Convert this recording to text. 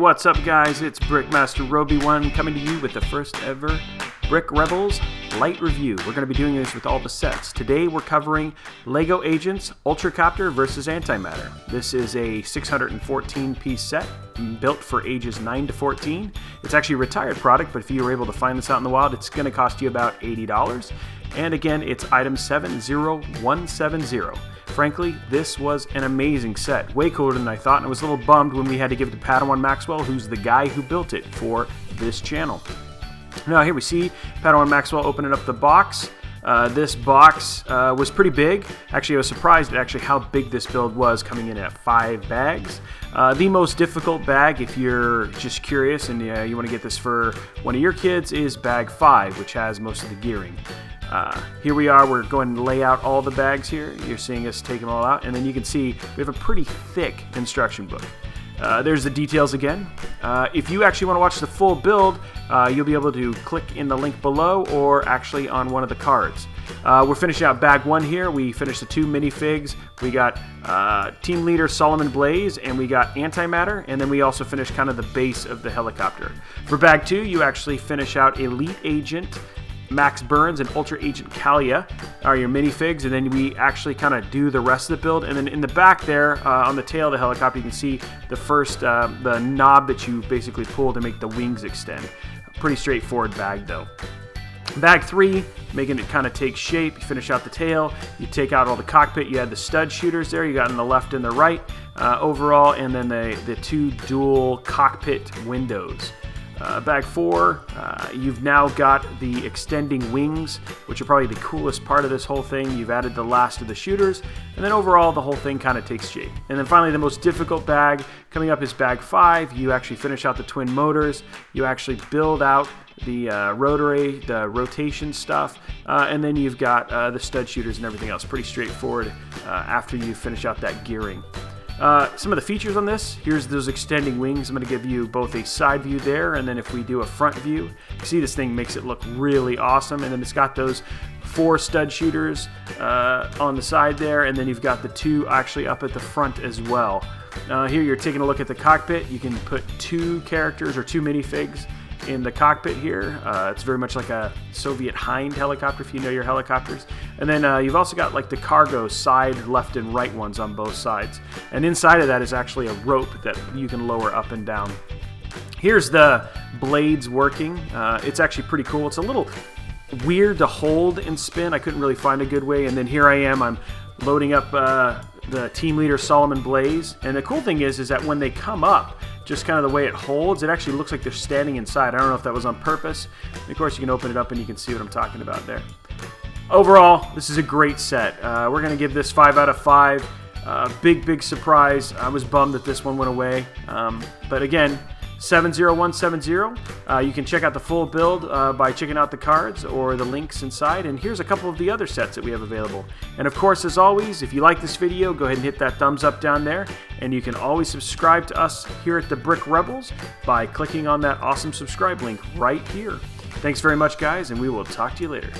what's up guys? It's Brickmaster Roby1 coming to you with the first ever Brick Rebels light review. We're going to be doing this with all the sets. Today we're covering LEGO Agents UltraCopter versus AntiMatter. This is a 614 piece set built for ages 9 to 14. It's actually a retired product, but if you were able to find this out in the wild, it's going to cost you about $80. And again, it's item 70170. Frankly, this was an amazing set. Way cooler than I thought, and I was a little bummed when we had to give it to Padawan Maxwell, who's the guy who built it for this channel. Now here we see Padawan Maxwell opening up the box. This box was pretty big. Actually, I was surprised at actually how big this build was, coming in at 5 bags. The most difficult bag, if you're just curious and you want to get this for one of your kids, is bag 5, which has most of the gearing. Here we are, we're going to lay out all the bags here. You're seeing us take them all out, and then you can see we have a pretty thick instruction book. There's the details again. If you actually want to watch the full build, you'll be able to click in the link below or actually on one of the cards. We're finishing out bag 1 here. We finished the 2 minifigs. We got Team Leader Solomon Blaze, and we got AntiMatter, and then we also finished kind of the base of the helicopter. For bag 2, you actually finish out Elite Agent Max Burns and Ultra Agent Caila are your minifigs, and then we actually kind of do the rest of the build. And then in the back there, on the tail of the helicopter, you can see the first, the knob that you basically pull to make the wings extend. Pretty straightforward bag though. Bag 3, making it kind of take shape. You finish out the tail, you take out all the cockpit, you had the stud shooters there, you got on the left and the right overall, and then the 2 dual cockpit windows. Bag 4, you've now got the extending wings, which are probably the coolest part of this whole thing. You've added the last of the shooters, and then overall the whole thing kind of takes shape. And then finally, the most difficult bag coming up is bag 5. You actually finish out the twin motors, you actually build out the rotary, the rotation stuff, and then you've got the stud shooters and everything else. Pretty straightforward after you finish out that gearing. Some of the features on this, here's those extending wings. I'm going to give you both a side view there, and then if we do a front view, you see this thing makes it look really awesome. And then it's got those 4 stud shooters on the side there, and then you've got the 2 actually up at the front as well. Here you're taking a look at the cockpit. You can put 2 characters or 2 minifigs in the cockpit here. It's very much like a Soviet Hind helicopter, if you know your helicopters. And then you've also got like the cargo side, left and right ones on both sides. And inside of that is actually a rope that you can lower up and down. Here's the blades working. It's actually pretty cool. It's a little weird to hold and spin. I couldn't really find a good way. And then here I am, I'm loading up the Team Leader Solomon Blaze. And the cool thing is that when they come up, just kind of the way it holds, it actually looks like they're standing inside. I don't know if that was on purpose. And of course, you can open it up and you can see what I'm talking about there. Overall, this is a great set. We're going to give this 5 out of 5. Big surprise. I was bummed that this one went away. But again, 70170. You can check out the full build by checking out the cards or the links inside. And here's a couple of the other sets that we have available. And of course, as always, if you like this video, go ahead and hit that thumbs up down there. And you can always subscribe to us here at the Brick Rebels by clicking on that awesome subscribe link right here. Thanks very much, guys, and we will talk to you later.